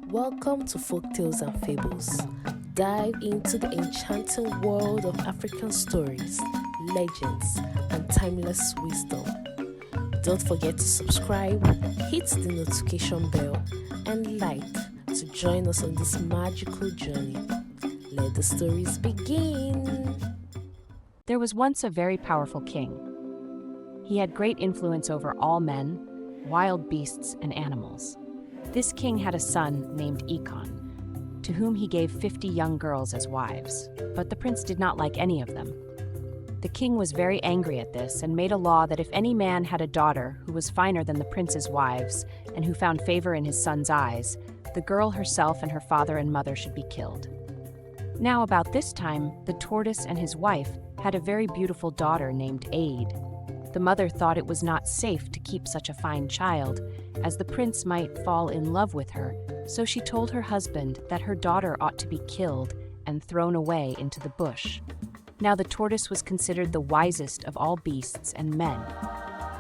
Welcome to Folktales and Fables. Dive into the enchanting world of African stories, legends, and timeless wisdom. Don't forget to subscribe, hit the notification bell, and like to join us on this magical journey. Let the stories begin. There was once a very powerful king. He had great influence over all men, wild beasts, and animals. This king had a son named Ekon, to whom he gave 50 young girls as wives, but the prince did not like any of them. The king was very angry at this and made a law that if any man had a daughter who was finer than the prince's wives and who found favor in his son's eyes, the girl herself and her father and mother should be killed. Now about this time, the tortoise and his wife had a very beautiful daughter named Aid. The mother thought it was not safe to keep such a fine child, as the prince might fall in love with her, so she told her husband that her daughter ought to be killed and thrown away into the bush. Now the tortoise was considered the wisest of all beasts and men.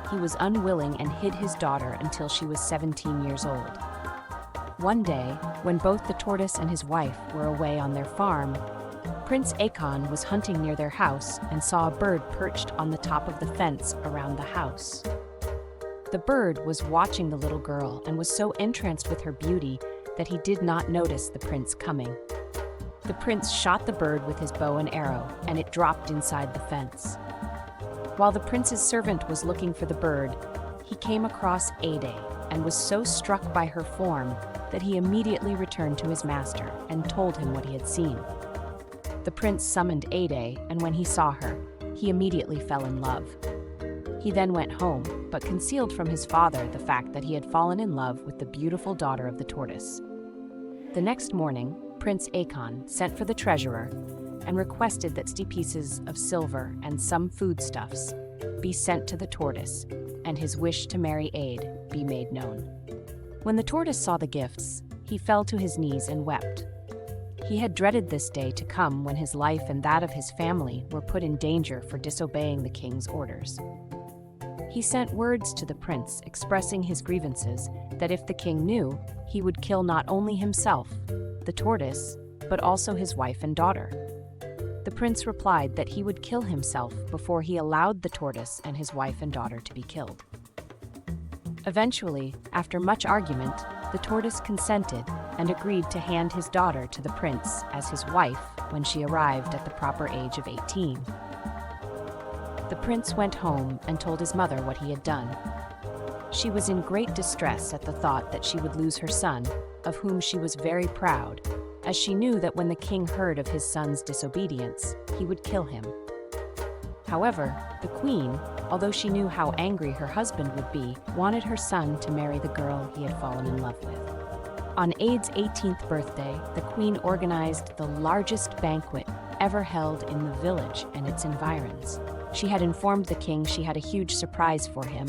He was unwilling and hid his daughter until she was 17 years old. One day, when both the tortoise and his wife were away on their farm, Prince Ekon was hunting near their house and saw a bird perched on the top of the fence around the house. The bird was watching the little girl and was so entranced with her beauty that he did not notice the prince coming. The prince shot the bird with his bow and arrow, and it dropped inside the fence. While the prince's servant was looking for the bird, he came across Ade and was so struck by her form that he immediately returned to his master and told him what he had seen. The prince summoned Ade, and when he saw her, he immediately fell in love. He then went home, but concealed from his father the fact that he had fallen in love with the beautiful daughter of the tortoise. The next morning, Prince Ekon sent for the treasurer and requested that 60 pieces of silver and some foodstuffs be sent to the tortoise, and his wish to marry Ade be made known. When the tortoise saw the gifts, he fell to his knees and wept. He had dreaded this day to come when his life and that of his family were put in danger for disobeying the king's orders. He sent words to the prince expressing his grievances that if the king knew, he would kill not only himself, the tortoise, but also his wife and daughter. The prince replied that he would kill himself before he allowed the tortoise and his wife and daughter to be killed. Eventually, after much argument, the tortoise consented and agreed to hand his daughter to the prince as his wife when she arrived at the proper age of 18. The prince went home and told his mother what he had done. She was in great distress at the thought that she would lose her son, of whom she was very proud, as she knew that when the king heard of his son's disobedience, he would kill him. However, the queen, although she knew how angry her husband would be, wanted her son to marry the girl he had fallen in love with. On Ade's 18th birthday, the queen organized the largest banquet ever held in the village and its environs. She had informed the king she had a huge surprise for him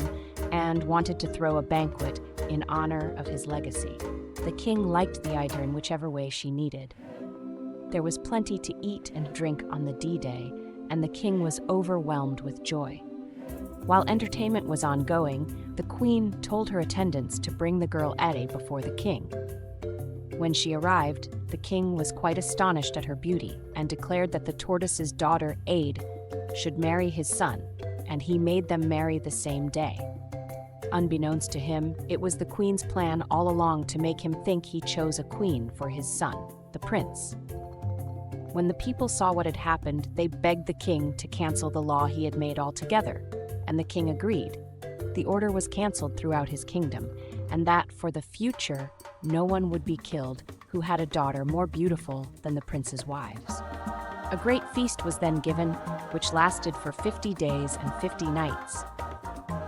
and wanted to throw a banquet in honor of his legacy. The king liked the idea in whichever way she needed. There was plenty to eat and drink on the D-Day, and the king was overwhelmed with joy. While entertainment was ongoing, the queen told her attendants to bring the girl Ade before the king. When she arrived, the king was quite astonished at her beauty and declared that the tortoise's daughter Ade should marry his son, and he made them marry the same day. Unbeknownst to him, it was the queen's plan all along to make him think he chose a queen for his son, the prince. When the people saw what had happened, they begged the king to cancel the law he had made altogether, and the king agreed. The order was canceled throughout his kingdom, and that for the future, no one would be killed who had a daughter more beautiful than the prince's wives. A great feast was then given, which lasted for 50 days and 50 nights.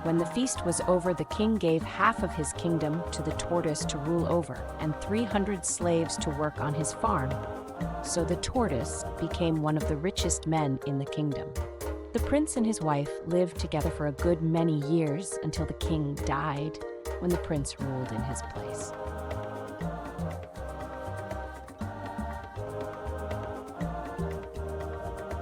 When the feast was over, the king gave half of his kingdom to the tortoise to rule over and 300 slaves to work on his farm. So the tortoise became one of the richest men in the kingdom. The prince and his wife lived together for a good many years until the king died, when the prince ruled in his place.